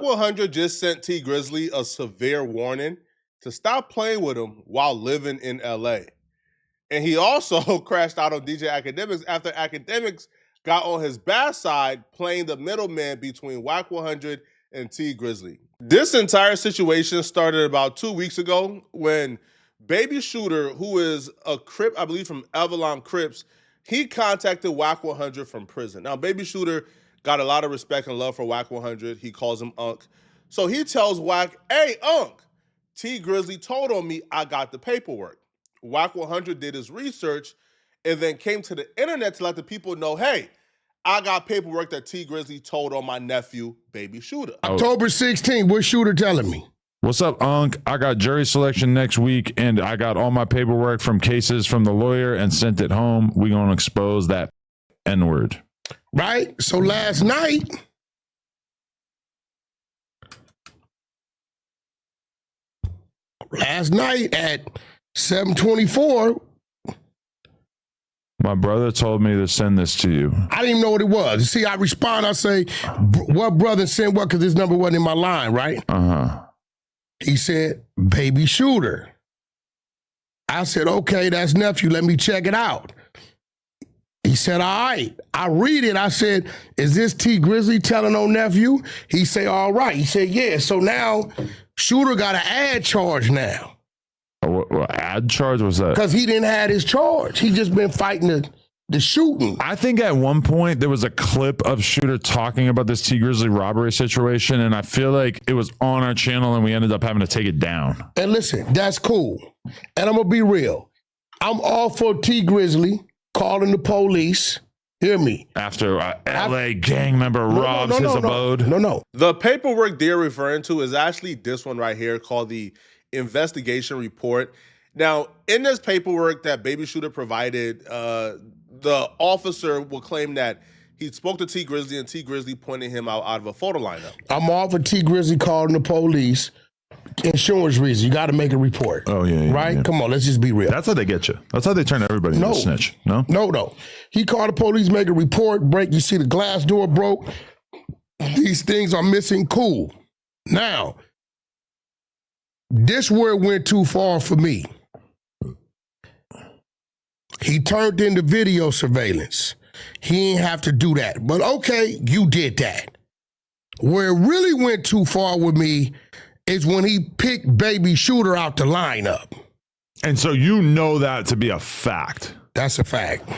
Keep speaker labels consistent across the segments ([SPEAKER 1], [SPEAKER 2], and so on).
[SPEAKER 1] Wack 100 just sent T Grizzly a severe warning to stop playing with him while living in LA. And he also crashed out on DJ Akademiks after Akademiks got on his bad side playing the middleman between Wack 100 and T Grizzly. This entire situation started about 2 weeks ago when Baby Shooter, who is a Crip, I believe from Avalon Crips, he contacted Wack 100 from prison. Now, Baby Shooter got a lot of respect and love for Wack 100. He calls him Unc. So he tells Wack, hey, Unc, T Grizzly told on me I got the paperwork. Wack 100 did his research and then came to the internet to let the people know, hey, I got paperwork that T Grizzly told on my nephew, Baby Shooter.
[SPEAKER 2] October 16th, what's Shooter telling me?
[SPEAKER 3] What's up, Unc? I got jury selection next week, and I got all my paperwork from cases from the lawyer and sent it home. We gonna expose that N-word.
[SPEAKER 2] Right? So last night, at 7:24,
[SPEAKER 3] my brother told me to send this to you.
[SPEAKER 2] I didn't even know what it was. See, I respond, I say, what brother sent what? Because this number wasn't in my line, right?
[SPEAKER 3] Uh-huh.
[SPEAKER 2] He said, Baby Shooter. I said, okay, that's nephew. Let me check it out. He said, all right. I read it. I said, is this T Grizzly telling on nephew? He said, all right. He said, yeah. So now Shooter got an ad charge now.
[SPEAKER 3] What ad charge was that?
[SPEAKER 2] Because he didn't have his charge. He just been fighting the shooting.
[SPEAKER 3] I think at one point there was a clip of Shooter talking about this T Grizzly robbery situation, and I feel like it was on our channel and we ended up having to take it down.
[SPEAKER 2] And listen, that's cool. And I'm going to be real. I'm all for T Grizzly calling the police. Hear me.
[SPEAKER 3] After LA gang member robs his abode.
[SPEAKER 2] No.
[SPEAKER 1] The paperwork they're referring to is actually this one right here called the investigation report. Now, in this paperwork that Baby Shooter provided, the officer will claim that he spoke to T Grizzly and T Grizzly pointed him out of a photo lineup.
[SPEAKER 2] I'm all for T Grizzly calling the police. Insurance reason, you got to make a report.
[SPEAKER 3] Oh, yeah.
[SPEAKER 2] Right?
[SPEAKER 3] Yeah.
[SPEAKER 2] Come on, let's just be real.
[SPEAKER 3] That's how they get you. That's how they turn everybody into a snitch. No?
[SPEAKER 2] No. He called the police, make a report, break. You see the glass door broke. These things are missing. Cool. Now, this where it went too far for me. He turned into video surveillance. He ain't have to do that. But okay, you did that. Where it really went too far with me is when he picked Baby Shooter out the lineup.
[SPEAKER 3] And so you know that to be a fact.
[SPEAKER 2] That's a fact.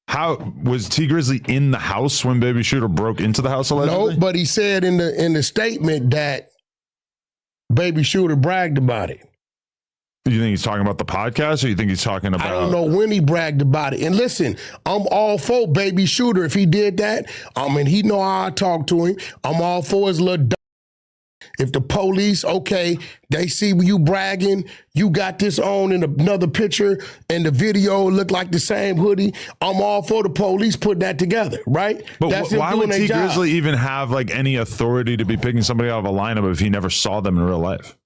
[SPEAKER 3] How was T Grizzly in the house when Baby Shooter broke into the house allegedly?
[SPEAKER 2] No, but he said in the statement that Baby Shooter bragged about it.
[SPEAKER 3] You think he's talking about the podcast, or you think he's talking about?
[SPEAKER 2] I don't know when he bragged about it. And listen, I'm all for Baby Shooter. If he did that, he know how I talk to him. I'm all for his little. If the police, okay, they see you bragging, you got this on in another picture, and the video look like the same hoodie, I'm all for the police put that together, right?
[SPEAKER 3] But why would T Grizzly even have like any authority to be picking somebody out of a lineup if he never saw them in real life?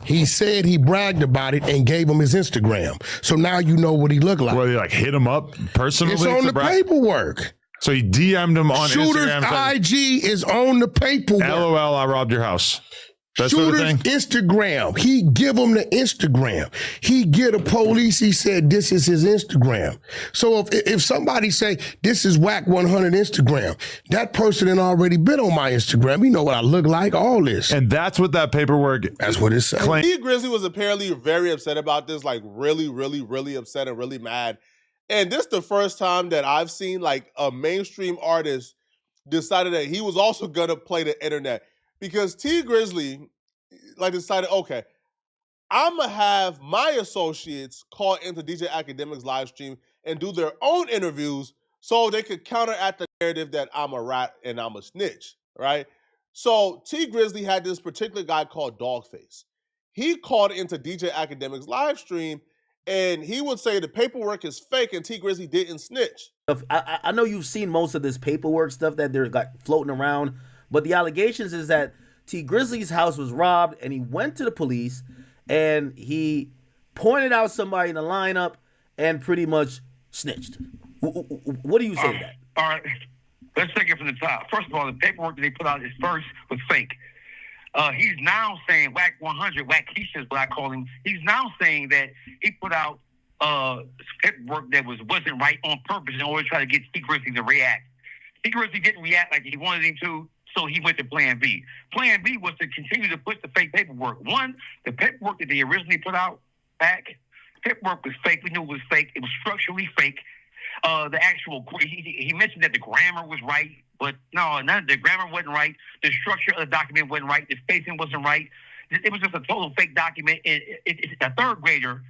[SPEAKER 2] He said he bragged about it and gave him his Instagram. So now you know what he looked like.
[SPEAKER 3] Well, he like hit him up personally?
[SPEAKER 2] It's on the paperwork.
[SPEAKER 3] So he DM'd him on
[SPEAKER 2] Shooter's
[SPEAKER 3] Instagram.
[SPEAKER 2] IG is on the paperwork.
[SPEAKER 3] LOL, I robbed your house. That's
[SPEAKER 2] Shooter's Instagram. He give him the Instagram. He get a police. He said this is his Instagram. So if somebody say this is Wack 100 Instagram, that person had already been on my Instagram. You know what I look like. All this,
[SPEAKER 3] and that's what that paperwork.
[SPEAKER 2] That's what it says.
[SPEAKER 1] T Grizzly was apparently very upset about this, like really, really, really upset and really mad. And this is the first time that I've seen like a mainstream artist decided that he was also gonna play the internet. Because T Grizzly like decided, okay, I'm gonna have my associates call into DJ Akademiks live stream and do their own interviews so they could counteract the narrative that I'm a rat and I'm a snitch, right? So T Grizzly had this particular guy called Dogface. He called into DJ Akademiks live stream and he would say the paperwork is fake and T Grizzly didn't snitch.
[SPEAKER 4] I know you've seen most of this paperwork stuff that they're like floating around, but the allegations is that T Grizzly's house was robbed and he went to the police and he pointed out somebody in the lineup and pretty much snitched. What do you say to that?
[SPEAKER 5] All right. Let's take it from the top. First of all, the paperwork that they put out is first was fake. He's now saying Wack 100, Wack Keisha is what I call him. He's now saying that he put out paperwork that wasn't right on purpose in order to try to get T. Grizzly to react. T. Grizzly didn't react like he wanted him to, so he went to Plan B. Plan B was to continue to put the fake paperwork. One, the paperwork that they originally put out back, paperwork was fake. We knew it was fake. It was structurally fake. The actual, he mentioned that the grammar was right, but no, the grammar wasn't right. The structure of the document wasn't right. The spacing wasn't right. It was just a total fake document. A third grader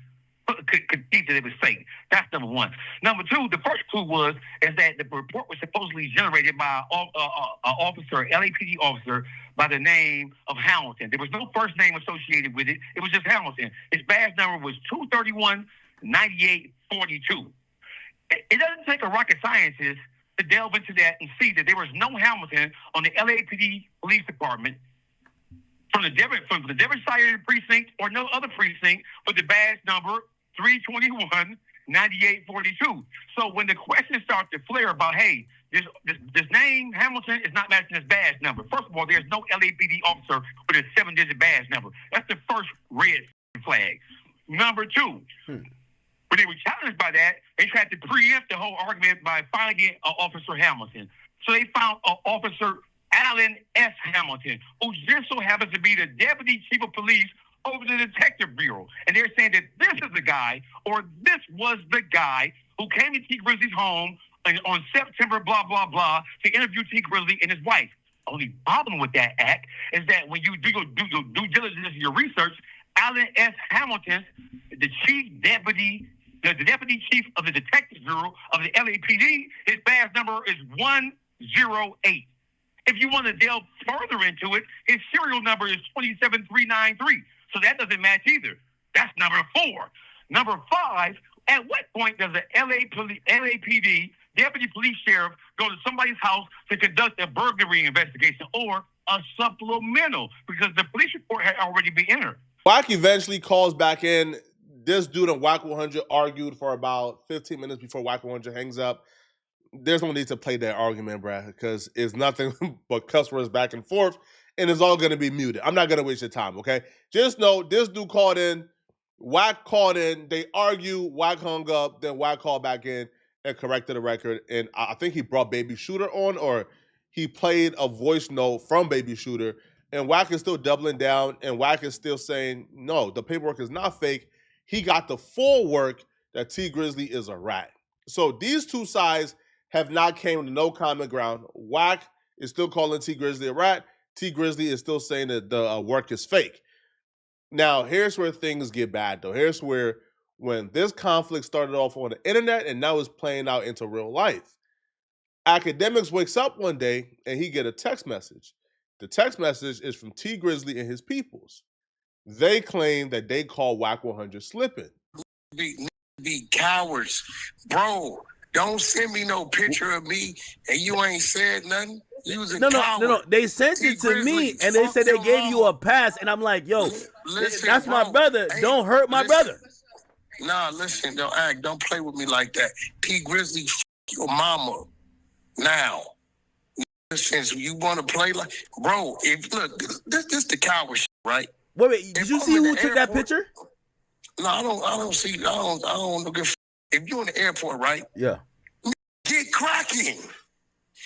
[SPEAKER 5] could see that it was fake. That's number one. Number two, the first clue is that the report was supposedly generated by an officer, LAPD officer, by the name of Hamilton. There was no first name associated with it. It was just Hamilton. His badge number was 231-9842. It doesn't take a rocket scientist to delve into that and see that there was no Hamilton on the LAPD police department from the Devon side of the precinct or no other precinct with the badge number 321-9842. So when the questions start to flare about, hey, this name Hamilton is not matching his badge number. First of all, there's no LAPD officer with a 7-digit badge number. That's the first red flag. Number two. When they were challenged by that, they tried to preempt the whole argument by finding Officer Hamilton. So they found Officer Alan S. Hamilton, who just so happens to be the Deputy Chief of Police over the Detective Bureau. And they're saying that this is the guy, or this was the guy who came to T. Grizzly's home on September blah, blah, blah, to interview T. Grizzly and his wife. Only problem with that act is that when you do your due diligence and your research, Alan S. Hamilton, the Deputy Chief of the Detective Bureau of the LAPD, his badge number is 108. If you want to delve further into it, his serial number is 27393. So that doesn't match either. That's number 4. Number 5, at what point does the LAPD Deputy Police Sheriff go to somebody's house to conduct a burglary investigation or a supplemental? Because the police report had already been entered.
[SPEAKER 1] Wack eventually calls back in. This dude and Wack 100 argued for about 15 minutes before Wack 100 hangs up. There's no need to play that argument, bruh, because it's nothing but cuss words back and forth, and it's all going to be muted. I'm not going to waste your time, okay? Just know this dude called in, Wack called in, they argue, Wack hung up, then Wack called back in and corrected the record, and I think he brought Baby Shooter on, or he played a voice note from Baby Shooter, and Wack is still doubling down, and Wack is still saying, no, the paperwork is not fake. He got the full work that T. Grizzly is a rat. So these two sides have not came to no common ground. Wack is still calling T. Grizzly a rat. T. Grizzly is still saying that the work is fake. Now, here's where things get bad, though. Here's where, when this conflict started off on the internet and now is playing out into real life, Akademiks wakes up one day and he get a text message. The text message is from T. Grizzly and his peoples. They claim that they call Wack 100 slipping.
[SPEAKER 6] Be cowards. Bro, don't send me no picture of me and you ain't said nothing. You was a coward.
[SPEAKER 4] No. They sent it to me and they said they gave you a pass. And I'm like, yo, that's my brother. Hey, don't hurt my brother.
[SPEAKER 6] Nah, listen, don't play with me like that. T. Grizzly, your mama. Now. Since you want to play like, bro, this the coward shit, right?
[SPEAKER 4] Wait, did you see who took that picture?
[SPEAKER 6] No, I don't see. I don't give. If you're in the airport, right?
[SPEAKER 4] Yeah.
[SPEAKER 6] Get cracking.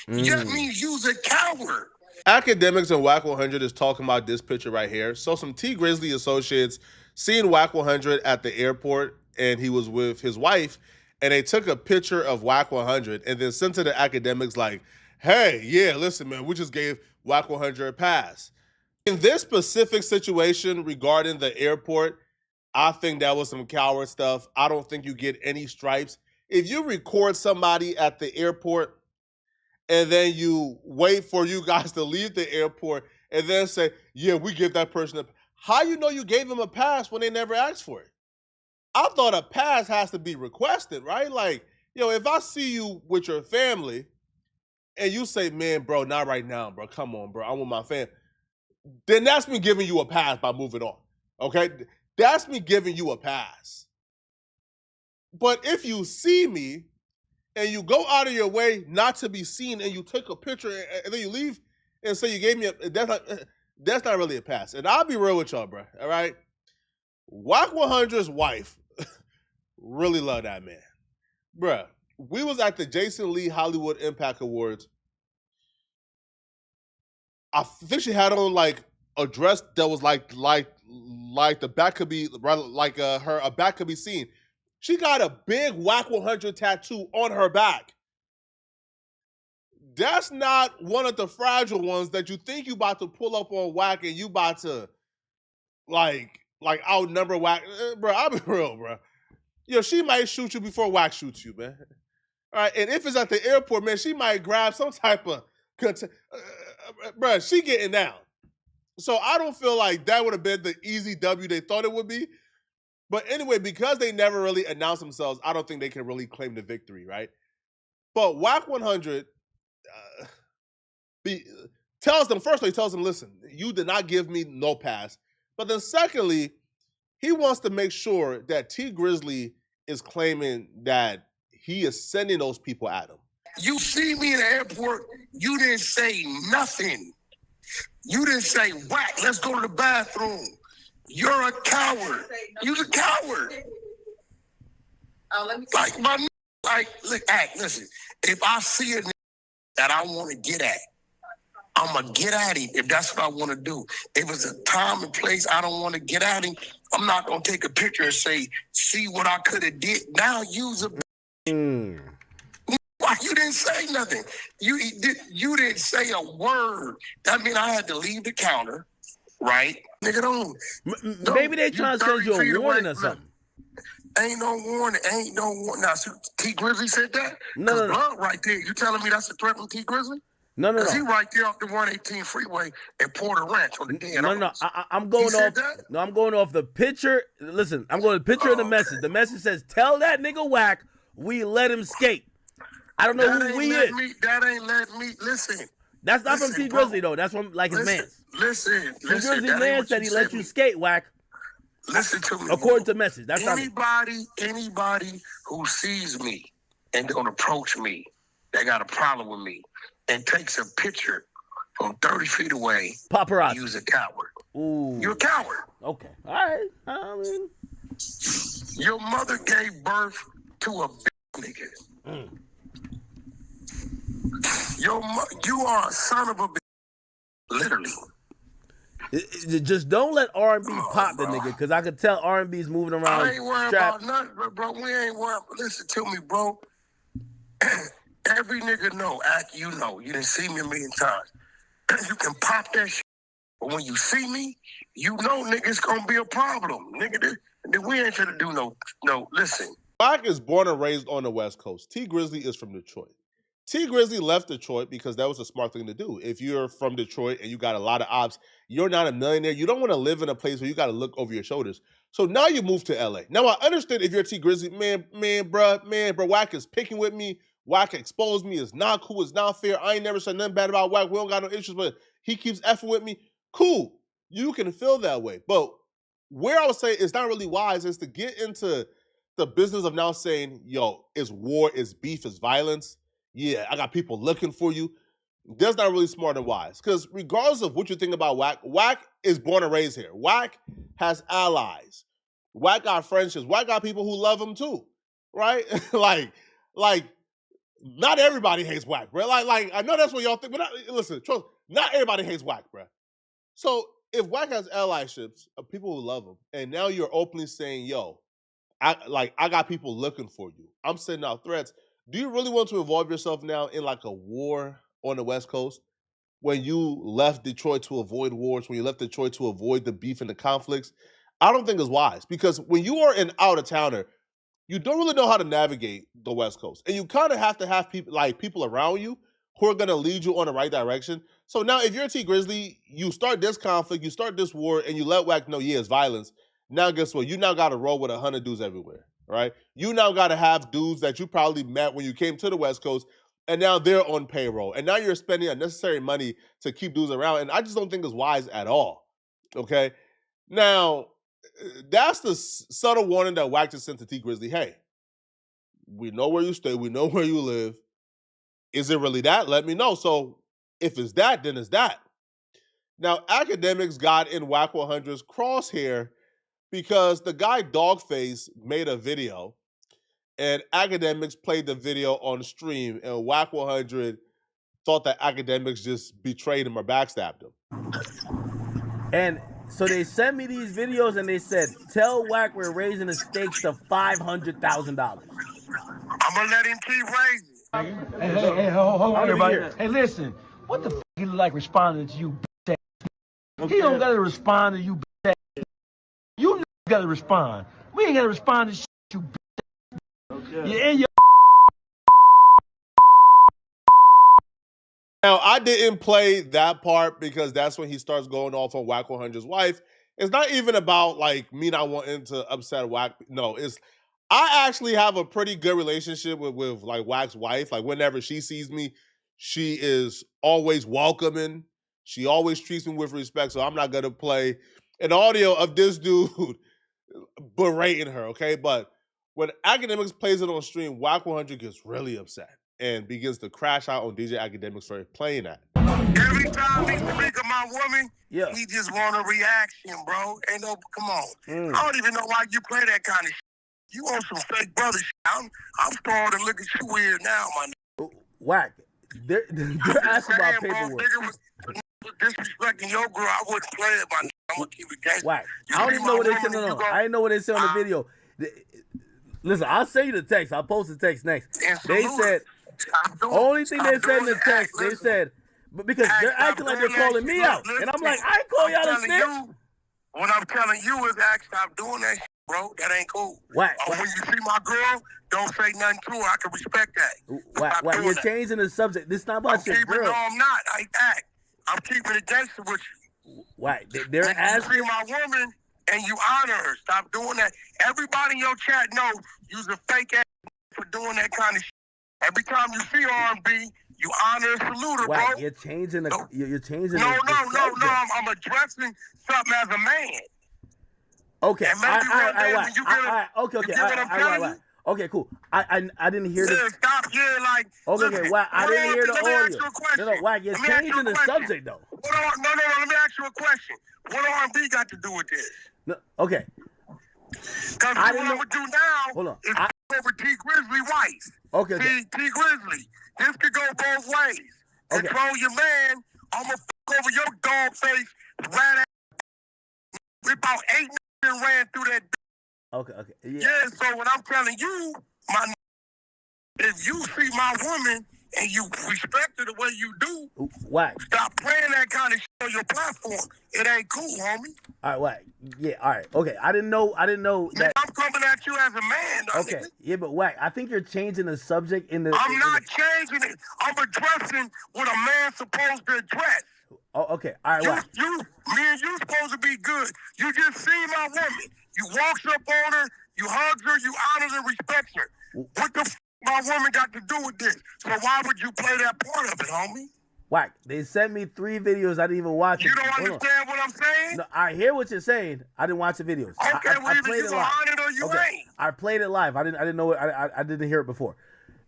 [SPEAKER 6] That means you's a coward.
[SPEAKER 1] Akademiks and Wack 100 is talking about this picture right here. So some T. Grizzly associates seen Wack 100 at the airport, and he was with his wife, and they took a picture of Wack 100 and then sent to the Akademiks like, hey, yeah, listen, man, we just gave Wack 100 a pass. In this specific situation regarding the airport, I think that was some coward stuff. I don't think you get any stripes. If you record somebody at the airport and then you wait for you guys to leave the airport and then say, yeah, we give that person a pass. How you know you gave them a pass when they never asked for it? I thought a pass has to be requested, right? Like, yo, if I see you with your family and you say, man, bro, not right now, bro. Come on, bro. I'm with my family. Then that's me giving you a pass by moving on, okay? That's me giving you a pass. But if you see me and you go out of your way not to be seen, and you take a picture, and then you leave and say you gave me that's not really a pass. And I'll be real with y'all, bro. All right, Wack 100's wife really love that man, bruh. We was at the Jason Lee Hollywood Impact Awards. I think she had on like a dress that was like the back could be like a back could be seen. She got a big Wack 100 tattoo on her back. That's not one of the fragile ones that you think you about to pull up on Wack and you about to like outnumber Wack. Bro, I'll be real, bro. Yo, she might shoot you before Wack shoots you, man. All right, and if it's at the airport, man, she might grab some type of bro, she getting down. So I don't feel like that would have been the easy W they thought it would be. But anyway, because they never really announced themselves, I don't think they can really claim the victory, right? But Wack 100 tells them, firstly, he tells them, listen, you did not give me no pass. But then secondly, he wants to make sure that T Grizzly is claiming that he is sending those people at him.
[SPEAKER 6] You see me in the airport, you didn't say nothing. You didn't say, Wack, let's go to the bathroom. You're a coward. You're a coward.
[SPEAKER 7] Let me
[SPEAKER 6] look, listen, if I see a nigga that I want to get at, I'm going to get at him if that's what I want to do. If it's a time and place I don't want to get at him, I'm not going to take a picture and say, see what I could have did. Now use a... Why you didn't say nothing? You didn't say a word. That means I had to leave the counter, right? Nigga, don't
[SPEAKER 4] Maybe they trying to send you a warning or something.
[SPEAKER 6] Ain't no warning. Now, so T Grizzly said that?
[SPEAKER 4] No.
[SPEAKER 6] Blood right there. You telling me that's a threat from T Grizzly?
[SPEAKER 4] No.
[SPEAKER 6] Because he right there off the 118 freeway at Porter Ranch on the dead.
[SPEAKER 4] No. I'm going off. No, I'm going off the picture. Listen, I'm going to the picture of the message. The message says, "Tell that nigga Wack we let him skate." I don't know who we is.
[SPEAKER 6] That ain't let me listen.
[SPEAKER 4] That's not from T Grizzly though. That's from like his man.
[SPEAKER 6] Listen.
[SPEAKER 4] T Grizzly man said he let you skate, Wack.
[SPEAKER 6] Listen to me.
[SPEAKER 4] According to message. That's
[SPEAKER 6] anybody who sees me and don't approach me, they got a problem with me, and takes a picture from 30 feet away.
[SPEAKER 4] Paparazzi.
[SPEAKER 6] You's a coward.
[SPEAKER 4] Ooh.
[SPEAKER 6] You're a coward.
[SPEAKER 4] Okay. All right. I mean,
[SPEAKER 6] your mother gave birth to a nigga. You are a son of a bitch. Literally.
[SPEAKER 4] Just don't let R&B pop the nigga, because I could tell R&B's moving around.
[SPEAKER 6] I ain't worried about nothing, bro. We ain't worried. Listen to me, bro. Every nigga know, you know. You didn't see me a million times. You can pop that shit. But when you see me, you know, nigga, it's gonna be a problem. Nigga, we ain't finna do no, listen.
[SPEAKER 1] Wack is born and raised on the West Coast. T Grizzly is from Detroit. T Grizzly left Detroit because that was a smart thing to do. If you're from Detroit and you got a lot of ops, you're not a millionaire. You don't want to live in a place where you got to look over your shoulders. So now you move to LA. Now I understand if you're T Grizzly, man, bro, Wack is picking with me. Wack exposed me. It's not cool. It's not fair. I ain't never said nothing bad about Wack. We don't got no issues, but he keeps effing with me. Cool. You can feel that way. But where I would say it's not really wise is to get into the business of now saying, yo, it's war, it's beef, it's violence. Yeah, I got people looking for you. That's not really smart and wise. Because regardless of what you think about Wack, Wack is born and raised here. Wack has allies. Wack got friendships. Wack got people who love him too, right? like, not everybody hates Wack, bro. Like I know that's what y'all think, but listen, trust, not everybody hates Wack, bro. So if Wack has allyships of people who love him, and now you're openly saying, yo, I got people looking for you. I'm sending out threats. Do you really want to involve yourself now in like a war on the West Coast when you left Detroit to avoid wars, when you left Detroit to avoid the beef and the conflicts? I don't think it's wise, because when you are an out-of-towner, you don't really know how to navigate the West Coast. And you kind of have people around you who are going to lead you on the right direction. So now if you're T Grizzly, you start this conflict, you start this war, and you let Wack know, yeah, it's violence. Now guess what? You now got to roll with 100 dudes everywhere. Right? You now got to have dudes that you probably met when you came to the West Coast, and now they're on payroll. And now you're spending unnecessary money to keep dudes around. And I just don't think it's wise at all. Okay? Now, that's the subtle warning that Wack just sent to T Grizzly. Hey, We know where you stay. We know where you live. Is it really that? Let me know. So if it's that, then it's that. Now, Akademiks got in Wack 100's crosshair because the guy Dogface made a video, and Akademiks played the video on stream, and Wack 100 thought that Akademiks just betrayed him or backstabbed him.
[SPEAKER 4] And so they sent me these videos and they said, tell Wack we're raising the stakes to $500,000.
[SPEAKER 6] I'm gonna let him keep raising.
[SPEAKER 7] Hey, hold on, everybody. Hey, listen, what the f*** he look like responding to you, bitch ass? He don't gotta respond to you, bitch ass. You gotta respond. We ain't gotta respond to shit, you bitch ass. Okay. Yeah, and your
[SPEAKER 1] Now, I didn't play that part because that's when he starts going off on Wack 100's wife. It's not even about like me not wanting to upset Wack. No, it's I actually have a pretty good relationship with like Wack's wife. Like whenever she sees me, she is always welcoming. She always treats me with respect. So I'm not gonna play an audio of this dude berating her, okay? But when Akademiks plays it on stream, Wack 100 gets really upset and begins to crash out on DJ Akademiks for playing that.
[SPEAKER 6] Every time he speak of my woman,
[SPEAKER 4] Yeah.
[SPEAKER 6] he just want a reaction, bro. Ain't no, come on. I don't even know why you play that kind of shit. You want some fake brother shit. I'm starting to look at you weird now, my nigga.
[SPEAKER 4] Wack, they're asking about
[SPEAKER 6] Bro,
[SPEAKER 4] paperwork.
[SPEAKER 6] nigga was disrespecting your girl. I wouldn't play it, my nigga. I'm gonna keep it gangster.
[SPEAKER 4] Wack,
[SPEAKER 6] You
[SPEAKER 4] I don't
[SPEAKER 6] see
[SPEAKER 4] even
[SPEAKER 6] my
[SPEAKER 4] know what they
[SPEAKER 6] woman
[SPEAKER 4] said.
[SPEAKER 6] and you
[SPEAKER 4] No,
[SPEAKER 6] go,
[SPEAKER 4] I didn't know what they said on the video. Listen, I'll send you the text. I'll post the text next.
[SPEAKER 6] and
[SPEAKER 4] They
[SPEAKER 6] salute
[SPEAKER 4] said,
[SPEAKER 6] Stop doing-
[SPEAKER 4] only thing
[SPEAKER 6] stop
[SPEAKER 4] they said in the
[SPEAKER 6] doing
[SPEAKER 4] text,
[SPEAKER 6] that.
[SPEAKER 4] they said, but because they're
[SPEAKER 6] Stop
[SPEAKER 4] acting like
[SPEAKER 6] doing
[SPEAKER 4] they're calling
[SPEAKER 6] that
[SPEAKER 4] me
[SPEAKER 6] shit.
[SPEAKER 4] out. And I'm like, I ain't call y'all a
[SPEAKER 6] telling
[SPEAKER 4] snitch.
[SPEAKER 6] you, what I'm telling you is stop doing that shit, bro. That ain't cool.
[SPEAKER 4] Wack,
[SPEAKER 6] Or when you see my girl, don't say nothing to her. I can respect that. Stop
[SPEAKER 4] Wack,
[SPEAKER 6] doing
[SPEAKER 4] you're
[SPEAKER 6] that.
[SPEAKER 4] changing the subject. This is not
[SPEAKER 6] I'm
[SPEAKER 4] about your
[SPEAKER 6] keeping,
[SPEAKER 4] girl.
[SPEAKER 6] no, I'm not. I act. I'm keeping it gangster with you.
[SPEAKER 4] Wack, they're
[SPEAKER 6] When you
[SPEAKER 4] asking.
[SPEAKER 6] see my woman and you honor her, stop doing that. Everybody in your chat knows you's a fake ass for doing that kind of shit. Every time you see R&B, you honor and salute her,
[SPEAKER 4] Wack,
[SPEAKER 6] bro.
[SPEAKER 4] you're changing the. You're changing
[SPEAKER 6] No,
[SPEAKER 4] the subject.
[SPEAKER 6] I'm addressing something as a man.
[SPEAKER 4] Okay,
[SPEAKER 6] And maybe one day when you get a-
[SPEAKER 4] okay,
[SPEAKER 6] you get what I'm telling you?
[SPEAKER 4] Okay, cool. I didn't hear
[SPEAKER 6] Yeah,
[SPEAKER 4] this.
[SPEAKER 6] stop. Yeah, like.
[SPEAKER 4] Okay,
[SPEAKER 6] listen,
[SPEAKER 4] Wack, I didn't hear the
[SPEAKER 6] let me ask
[SPEAKER 4] audio.
[SPEAKER 6] you a question.
[SPEAKER 4] No, Wack, you're
[SPEAKER 6] Let me ask you a
[SPEAKER 4] changing the
[SPEAKER 6] question.
[SPEAKER 4] subject though.
[SPEAKER 6] No, let me ask you a question. What R&B got to do with this?
[SPEAKER 4] No, okay,
[SPEAKER 6] Because
[SPEAKER 4] I
[SPEAKER 6] what
[SPEAKER 4] didn't
[SPEAKER 6] I'm
[SPEAKER 4] know-
[SPEAKER 6] going to do now
[SPEAKER 4] Hold on.
[SPEAKER 6] is over T Grizzly wife.
[SPEAKER 4] okay.
[SPEAKER 6] See, T Grizzly, this could go both ways.
[SPEAKER 4] Okay.
[SPEAKER 6] Control your man. I'm going to fuck over your dog face, rat ass. About 8 niggas ran through that.
[SPEAKER 4] Okay. Yeah.
[SPEAKER 6] Yeah, so what I'm telling you, my n- if you see my woman and you respect her the way you do,
[SPEAKER 4] Wack.
[SPEAKER 6] stop playing that kind of shit on your platform. It ain't cool, homie.
[SPEAKER 4] All right, Wack. Yeah. All right. Okay. I didn't know
[SPEAKER 6] Nigga,
[SPEAKER 4] that.
[SPEAKER 6] I'm coming at you as a man, though,
[SPEAKER 4] Okay.
[SPEAKER 6] nigga.
[SPEAKER 4] Yeah, but Wack, I think you're changing the subject in the.
[SPEAKER 6] I'm not changing it. I'm addressing what a man's supposed to address.
[SPEAKER 4] Oh, okay. All right, Wack.
[SPEAKER 6] Me and you supposed to be good. You just see my woman. You walks up on her, you hugs her, you honors and respects her. What the f my woman got to do with this? So why would you play that part of it, homie?
[SPEAKER 4] Wack. They sent me 3 videos. I didn't even watch
[SPEAKER 6] You
[SPEAKER 4] it.
[SPEAKER 6] don't
[SPEAKER 4] Hold on.
[SPEAKER 6] understand what I'm saying?
[SPEAKER 4] No, I hear what you're saying. I didn't watch the videos.
[SPEAKER 6] Okay, well,
[SPEAKER 4] I
[SPEAKER 6] either
[SPEAKER 4] played
[SPEAKER 6] you
[SPEAKER 4] it
[SPEAKER 6] gonna
[SPEAKER 4] live.
[SPEAKER 6] honor it or you ain't.
[SPEAKER 4] I played it live. I didn't know it. I didn't hear it before.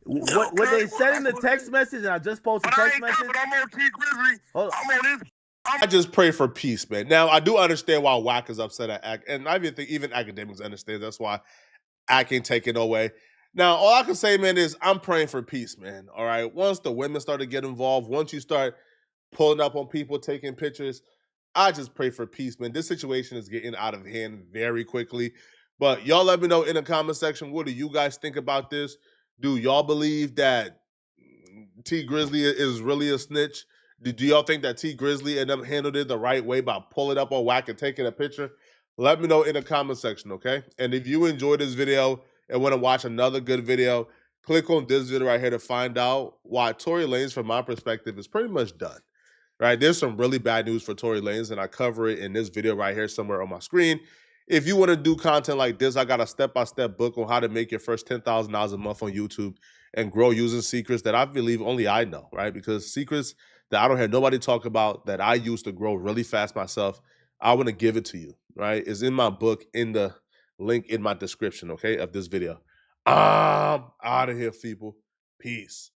[SPEAKER 4] What
[SPEAKER 6] Okay,
[SPEAKER 4] they
[SPEAKER 6] well,
[SPEAKER 4] said in the
[SPEAKER 6] that's what
[SPEAKER 4] text message, and I just posted
[SPEAKER 6] But I
[SPEAKER 4] text
[SPEAKER 6] ain't
[SPEAKER 4] message.
[SPEAKER 6] coming. I'm on T Grizzly.
[SPEAKER 4] Hold on.
[SPEAKER 6] I'm on this.
[SPEAKER 1] I just pray for peace, man. Now, I do understand why Wack is upset at Ak, and I even think even Akademiks understand that's why Ak ain't taking away. Now, all I can say, man, is I'm praying for peace, man. All right. Once the women start to get involved, once you start pulling up on people taking pictures, I just pray for peace, man. This situation is getting out of hand very quickly. But y'all let me know in the comment section, what do you guys think about this? Do y'all believe that T Grizzly is really a snitch? Do y'all think that T Grizzly and them handled it the right way by pulling up on Wack and taking a picture? Let me know in the comment section, okay? And if you enjoyed this video and want to watch another good video, click on this video right here to find out why Tory Lanez, from my perspective, is pretty much done. Right? There's some really bad news for Tory Lanez, and I cover it in this video right here somewhere on my screen. If you want to do content like this, I got a step-by-step book on how to make your first $10,000 a month on YouTube and grow using secrets that I believe only I know, right? Because secrets that I don't hear nobody talk about that I use to grow really fast myself, I want to give it to you, right? It's in my book, in the link in my description, okay, of this video. I'm out of here, people. Peace.